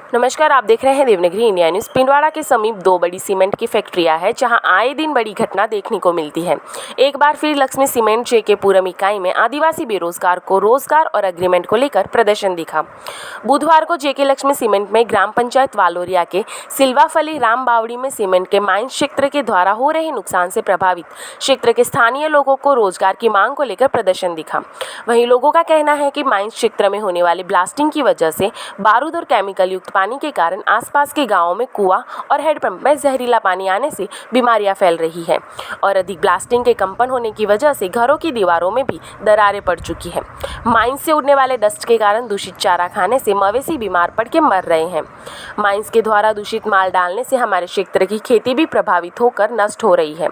नमस्कार, आप देख रहे हैं देवनागरी इंडिया न्यूज़। पिंडवाड़ा के समीप दो बड़ी सीमेंट की फैक्ट्रियां हैं जहां आए दिन बड़ी घटना देखने को मिलती है। एक बार फिर लक्ष्मी सीमेंट जेके पूरम इकाई में आदिवासी बेरोजगार को रोजगार और एग्रीमेंट को लेकर प्रदर्शन दिखा। बुधवार को जेके लक्ष्मी सीमेंट में ग्राम पंचायत वालोरिया के सिल्वाफली राम बावड़ी में सीमेंट के माइंस क्षेत्र के द्वारा हो रहे नुकसान से प्रभावित क्षेत्र के स्थानीय लोगों को रोजगार की मांग को लेकर प्रदर्शन दिखा। वहीं लोगों का कहना है कि माइंस क्षेत्र में होने वाली ब्लास्टिंग की वजह से बारूद और केमिकल युक्त पानी के कारण आसपास के गांवों में कुआं और हेडपंप में जहरीला पानी आने से बीमारियां फैल रही है और अधिक ब्लास्टिंग के कंपन होने की वजह से घरों की दीवारों में भी दरारें पड़ चुकी हैं। माइंस से उड़ने वाले डस्ट के कारण दूषित चारा खाने से मवेशी बीमार पड़ के मर रहे हैं। माइंस के द्वारा दूषित माल डालने से हमारे क्षेत्र की खेती भी प्रभावित होकर नष्ट हो रही है।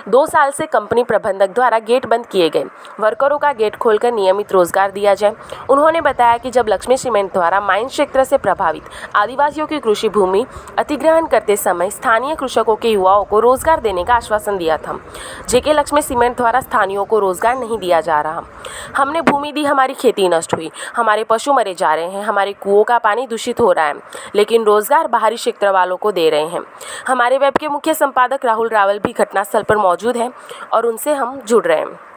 2 साल से कंपनी प्रबंधक द्वारा गेट बंद किए गए, वर्करों का गेट खोलकर नियमित रोजगार दिया जाए। उन्होंने बताया कि जब लक्ष्मी सीमेंट द्वारा माइंस क्षेत्र से प्रभावित आदिवासियों की कृषि भूमि अधिग्रहण करते समय स्थानीय कृषकों के युवाओं को रोजगार देने का आश्वासन दिया था। जेके लक्ष्मी सीमेंट द्वारा स्थानीयों को रोजगार नहीं दिया जा रहा। हमने भूमि दी, हमारी खेती नष्ट हुई, हमारे पशु मरे जा रहे हैं, हमारे कुओं का पानी दूषित हो रहा है, लेकिन रोजगार बाहरी क्षेत्र वालों को दे रहे हैं। हमारे वेब के मुख्य संपादक राहुल रावल भी घटनास्थल पर मौजूद हैं और उनसे हम जुड़ रहे हैं।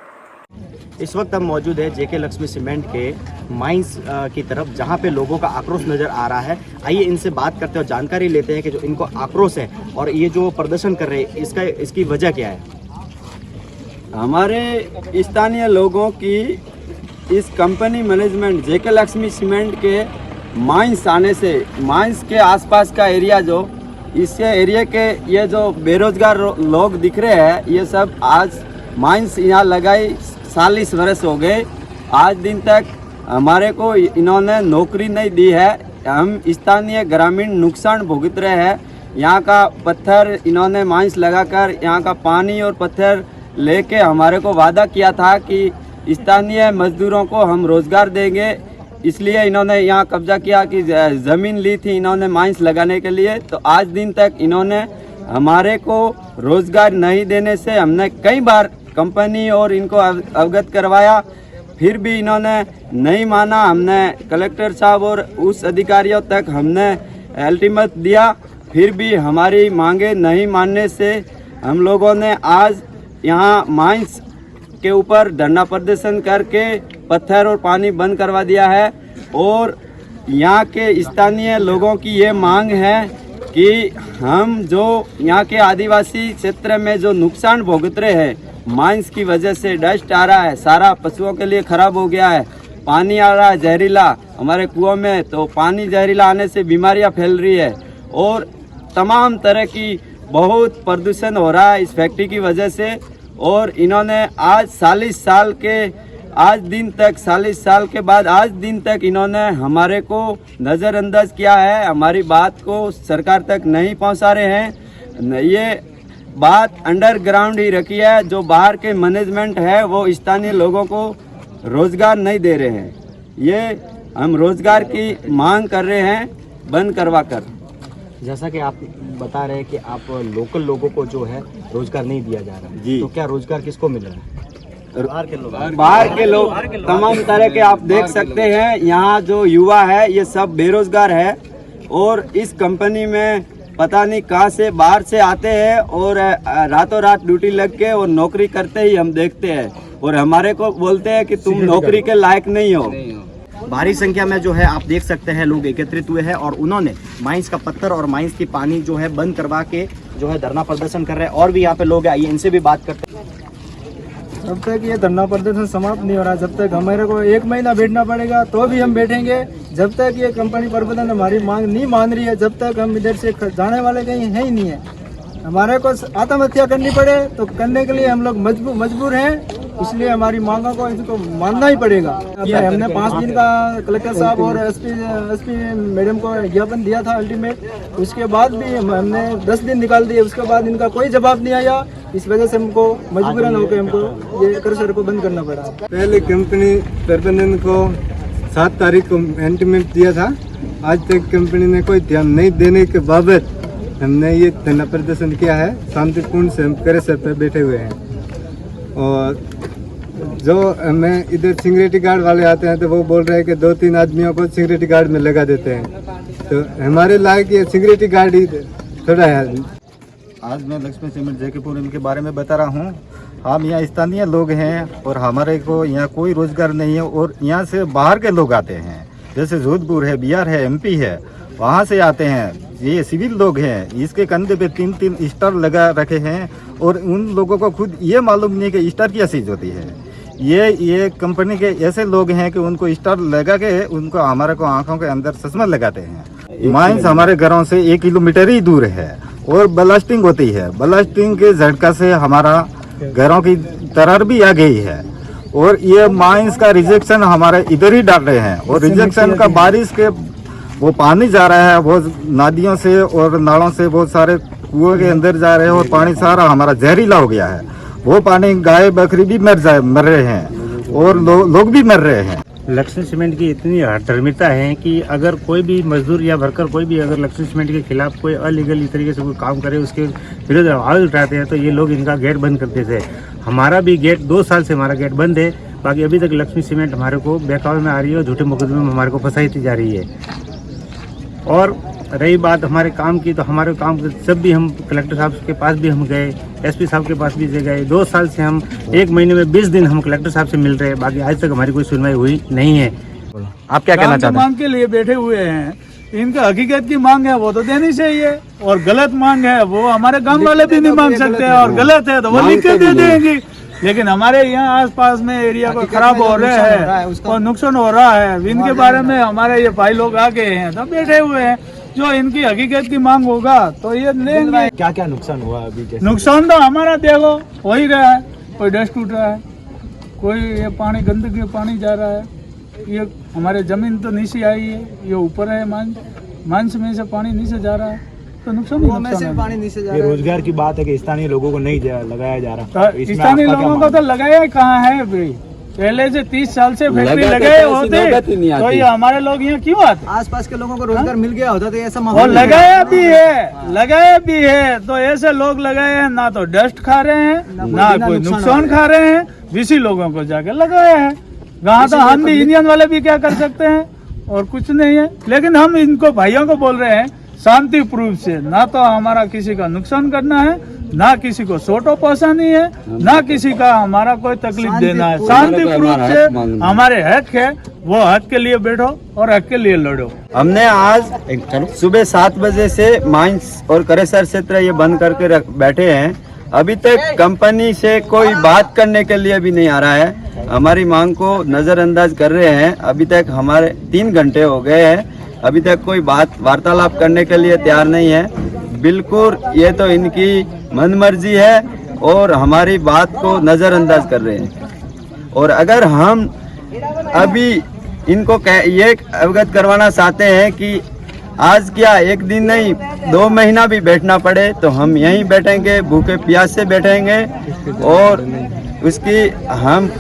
इस वक्त हम मौजूद है जेके लक्ष्मी सीमेंट के माइंस की तरफ, जहां पे लोगों का आक्रोश नज़र आ रहा है। आइए इनसे बात करते हैं और जानकारी लेते हैं कि जो इनको आक्रोश है और ये जो प्रदर्शन कर रहे हैं इसकी वजह क्या है। हमारे स्थानीय लोगों की इस कंपनी मैनेजमेंट जेके लक्ष्मी सीमेंट के माइंस आने से, माइंस के आसपास का एरिया जो इस एरिया के ये जो बेरोजगार लोग दिख रहे हैं, ये सब आज माइंस यहाँ लगाई 40 वर्ष हो गए, आज दिन तक हमारे को इन्होंने नौकरी नहीं दी है। हम स्थानीय ग्रामीण नुकसान भुगत रहे हैं। यहाँ का पत्थर इन्होंने माइंस लगाकर यहाँ का पानी और पत्थर लेके हमारे को वादा किया था कि स्थानीय मजदूरों को हम रोजगार देंगे, इसलिए इन्होंने यहाँ कब्जा किया कि ज़मीन ली थी इन्होंने माइंस लगाने के लिए। तो आज दिन तक इन्होंने हमारे को रोजगार नहीं देने से हमने कई बार कंपनी और इनको अवगत करवाया, फिर भी इन्होंने नहीं माना। हमने कलेक्टर साहब और उस अधिकारियों तक हमने अल्टीमेट दिया, फिर भी हमारी मांगे नहीं मानने से हम लोगों ने आज यहाँ माइंस के ऊपर धरना प्रदर्शन करके पत्थर और पानी बंद करवा दिया है। और यहाँ के स्थानीय लोगों की ये मांग है कि हम जो यहाँ के आदिवासी क्षेत्र में जो नुकसान भुगत रहे हैं, माइंस की वजह से डस्ट आ रहा है, सारा पशुओं के लिए ख़राब हो गया है, पानी आ रहा है जहरीला हमारे कुओं में, तो पानी जहरीला आने से बीमारियां फैल रही है और तमाम तरह की बहुत प्रदूषण हो रहा है इस फैक्ट्री की वजह से। और इन्होंने आज 40 साल के आज दिन तक 40 साल के बाद आज दिन तक इन्होंने हमारे को नज़रअंदाज किया है, हमारी बात को सरकार तक नहीं पहुंचा रहे हैं। ये बात अंडरग्राउंड ही रखी है, जो बाहर के मैनेजमेंट है वो स्थानीय लोगों को रोजगार नहीं दे रहे हैं। ये हम रोजगार की मांग कर रहे हैं बंद करवा कर। जैसा कि आप बता रहे हैं कि आप लोकल लोगों को जो है रोजगार नहीं दिया जा रहा है जी, तो क्या रोजगार किसको मिल रहा है? बाहर के लोग तमाम तरह के आप देख सकते हैं। यहाँ जो युवा है ये सब बेरोजगार है और इस कंपनी में पता नहीं कहाँ से बाहर से आते हैं और रातों रात ड्यूटी लग के और नौकरी करते ही हम देखते हैं और हमारे को बोलते हैं कि तुम नौकरी के लायक नहीं हो। भारी संख्या में जो है आप देख सकते हैं लोग एकत्रित हुए हैं और उन्होंने माइंस का पत्थर और माइंस की पानी जो है बंद करवा के जो है धरना प्रदर्शन कर रहे हैं। और भी यहाँ पे लोग हैं, आइए इनसे भी बात करते हैं। जब तक ये धरना प्रदर्शन समाप्त नहीं हो रहा, जब तक हमारे को 1 महीना बैठना पड़ेगा तो भी हम बैठेंगे। जब तक ये कंपनी प्रबंधन हमारी मांग नहीं मान रही है, जब तक हम इधर से जाने वाले कहीं है ही नहीं है। हमारे को आत्महत्या करनी पड़े तो करने के लिए हम लोग मजबूर हैं, इसलिए हमारी मांगों को इसको मानना ही पड़ेगा। हमने 5 दिन का कलेक्टर साहब और एसपी मैडम को ज्ञापन दिया था अल्टीमेट, उसके बाद भी हमने 10 दिन निकाल दिए, उसके बाद इनका कोई जवाब नहीं आया। इस वजह से हमको मजबूरन होकर हमको ये कर्सर को बंद करना पड़ा। पहले कंपनी प्रबंधन को 7 तारीख को अल्टीमेट दिया था, आज तक कंपनी ने कोई ध्यान नहीं देने के बाबत हमने ये धरना प्रदर्शन किया है। शांतिपूर्ण से हम कर्सर पर बैठे हुए हैं और जो हमें इधर सिक्योरिटी गार्ड वाले आते हैं तो वो बोल रहे हैं कि 2-3 आदमियों को सिक्योरिटी गार्ड में लगा देते हैं। तो हमारे लायक ये सिक्योरिटी गार्ड ही थोड़ा है। आज मैं लक्ष्मी सीमेंट जयपुर इनके बारे में बता रहा हूँ। हम यहाँ स्थानीय लोग हैं और हमारे को यहाँ कोई रोजगार नहीं है और यहाँ से बाहर के लोग आते हैं, जैसे जोधपुर है, बिहार है, MP है, वहाँ से आते हैं। ये सिविल लोग हैं, इसके कंधे पे 3-3 स्टार लगा रखे हैं और उन लोगों को खुद ये मालूम नहीं कि स्टार क्या चीज़ होती है। ये कंपनी के ऐसे लोग हैं कि उनको स्टार लगा के उनको हमारे को आंखों के अंदर चश्मा लगाते हैं। माइंस हमारे घरों से 1 किलोमीटर ही दूर है और ब्लास्टिंग होती है। ब्लास्टिंग के झटका से हमारा घरों की दरार भी आ गई है और ये माइंस का रिजेक्शन हमारे इधर ही डाल रहे हैं और रिजेक्शन का बारिश के वो पानी जा रहा है, वो नदियों से और नालों से बहुत सारे कुएं के अंदर जा रहे हैं और पानी सारा हमारा जहरीला हो गया है। वो पानी गाय बकरी भी मर रहे हैं और लोग भी मर रहे हैं। लक्ष्मी सीमेंट की इतनी हठधर्मिता है कि अगर कोई भी मजदूर या वर्कर कोई भी अगर लक्ष्मी सीमेंट के खिलाफ कोई अलीगल तरीके से कोई काम करे, उसके विरुद्ध आवाज उठाते हैं तो ये लोग इनका गेट बंद कर देते हैं। हमारा भी गेट 2 साल से हमारा गेट बंद है। बाकी अभी तक लक्ष्मी सीमेंट हमारे को बहकावे में आ रही है और झूठे मुकदमे में हमारे को फंसाई जा रही है। और रही बात हमारे काम की, तो हमारे काम जब भी हम कलेक्टर साहब के पास भी हम गए, SP साहब के पास भी गए, 2 साल से हम 1 महीने में 20 दिन हम कलेक्टर साहब से मिल रहे हैं। बाकी आज तक हमारी कोई सुनवाई हुई नहीं है। आप क्या कहना चाहते हैं? मांग के लिए बैठे हुए हैं, इनका हकीकत की मांग है वो तो देनी चाहिए और गलत मांग है वो हमारे गांव वाले भी नहीं मांग सकते और गलत है तो वो लिख के दे देंगे। लेकिन हमारे यहाँ आसपास में एरिया को खराब हो रहे हैं और नुकसान हो रहा है, इनके बारे में हमारे ये भाई लोग आ गए हैं तो बैठे हुए हैं। जो इनकी हकीकत की मांग होगा तो ये लेंगे। क्या क्या नुकसान हुआ अभी? नुकसान तो हमारा देखो हो ही रहा है, कोई डस्ट उठ रहा है, कोई ये पानी गंदगी पानी जा रहा है, ये हमारे जमीन तो नीचे आई है, ये ऊपर है मंच में से पानी नीचे जा रहा है तो नुकसान ही नुकसान है। पानी नीचे जा ये रोजगार की बात है कि स्थानीय लोगों को नहीं लगाया जा रहा। तो स्थानीय लोगों को तो लगाया कहाँ है भाई? पहले से 30 साल से फैक्ट्री लगाए होते तो ये हमारे लोग यहाँ क्यों आते? आसपास के लोगों को रोजगार मिल गया होता तो ऐसा और माहौल लगाया भी है तो ऐसे लोग लगाए हैं, ना तो डस्ट खा रहे हैं ना कोई नुकसान खा रहे हैं, इसी लोगों को जाके लगाया है। वहाँ तो हम भी इंडियन वाले भी क्या कर सकते हैं और कुछ नहीं है। लेकिन हम इनको भाइयों को बोल रहे हैं शांति प्रूफ से, ना तो हमारा किसी का नुकसान करना है, ना किसी को सोटो पहुंचानी है, ना किसी का हमारा कोई तकलीफ देना है। शांति प्रूफ से हमारे हक है, वो हक के लिए बैठो और हक के लिए लड़ो। हमने आज सुबह 7 बजे से माइंस और करेसर क्षेत्र ये बंद करके बैठे हैं। अभी तक कंपनी से कोई बात करने के लिए भी नहीं आ रहा है, हमारी मांग को नजरअंदाज कर रहे हैं। अभी तक हमारे 3 घंटे हो गए हैं, अभी तक कोई वार्तालाप करने के लिए तैयार नहीं है। बिल्कुल ये तो इनकी मनमर्जी है और हमारी बात को नजरअंदाज कर रहे हैं। और अगर हम अभी इनको ये अवगत करवाना चाहते हैं कि आज क्या 1 दिन नहीं 2 महीना भी बैठना पड़े तो हम यहीं बैठेंगे, भूखे प्यास से बैठेंगे और उसकी हम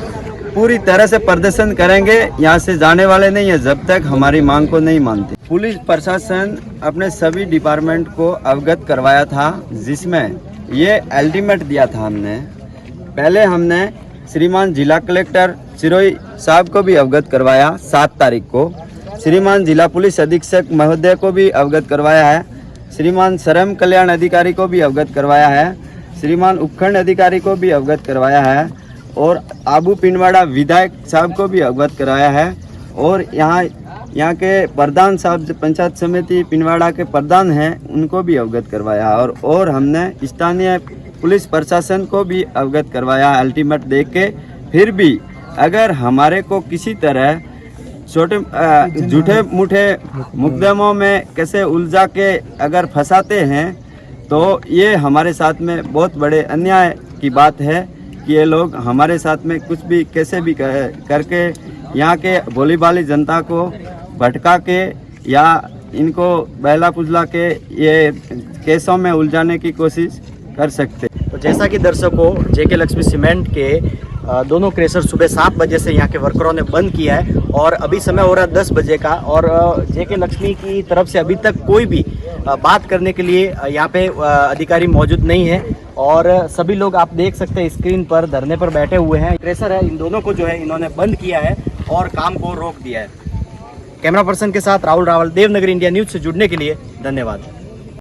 पूरी तरह से प्रदर्शन करेंगे। यहाँ से जाने वाले नहीं है जब तक हमारी मांग को नहीं मानते। पुलिस प्रशासन अपने सभी डिपार्टमेंट को अवगत करवाया था, जिसमें ये अल्टीमेट दिया था। पहले हमने श्रीमान जिला कलेक्टर सिरोही साहब को भी अवगत करवाया 7 तारीख को, श्रीमान जिला पुलिस अधीक्षक महोदय को भी अवगत करवाया है, श्रीमान श्रम कल्याण अधिकारी को भी अवगत करवाया है, श्रीमान उपखंड अधिकारी को भी अवगत करवाया है और आबू पिंडवाड़ा विधायक साहब को भी अवगत कराया है और यहाँ के प्रधान साहब पंचायत समिति पिंडवाड़ा के प्रधान हैं उनको भी अवगत करवाया और हमने स्थानीय पुलिस प्रशासन को भी अवगत करवाया अल्टीमेट देख के। फिर भी अगर हमारे को किसी तरह छोटे झूठे मूठे मुकदमों में कैसे उलझा के अगर फंसाते हैं तो ये हमारे साथ में बहुत बड़े अन्याय की बात है कि ये लोग हमारे साथ में कुछ भी कैसे भी करके यहाँ के भोली भाली जनता को भटका के या इनको बहला पुजला के ये केसों में उलझाने की कोशिश कर सकते। तो जैसा कि दर्शकों जेके लक्ष्मी सीमेंट के दोनों क्रेशर सुबह 7 बजे से यहाँ के वर्करों ने बंद किया है और अभी समय हो रहा है 10 बजे का और जेके लक्ष्मी की तरफ से अभी तक कोई भी बात करने के लिए यहाँ पे अधिकारी मौजूद नहीं है और सभी लोग आप देख सकते हैं स्क्रीन पर धरने पर बैठे हुए हैं। क्रेशर है इन दोनों को जो है इन्होंने बंद किया है और काम को रोक दिया है। कैमरा पर्सन के साथ राहुल रावल, देवनगरी इंडिया न्यूज से जुड़ने के लिए धन्यवाद।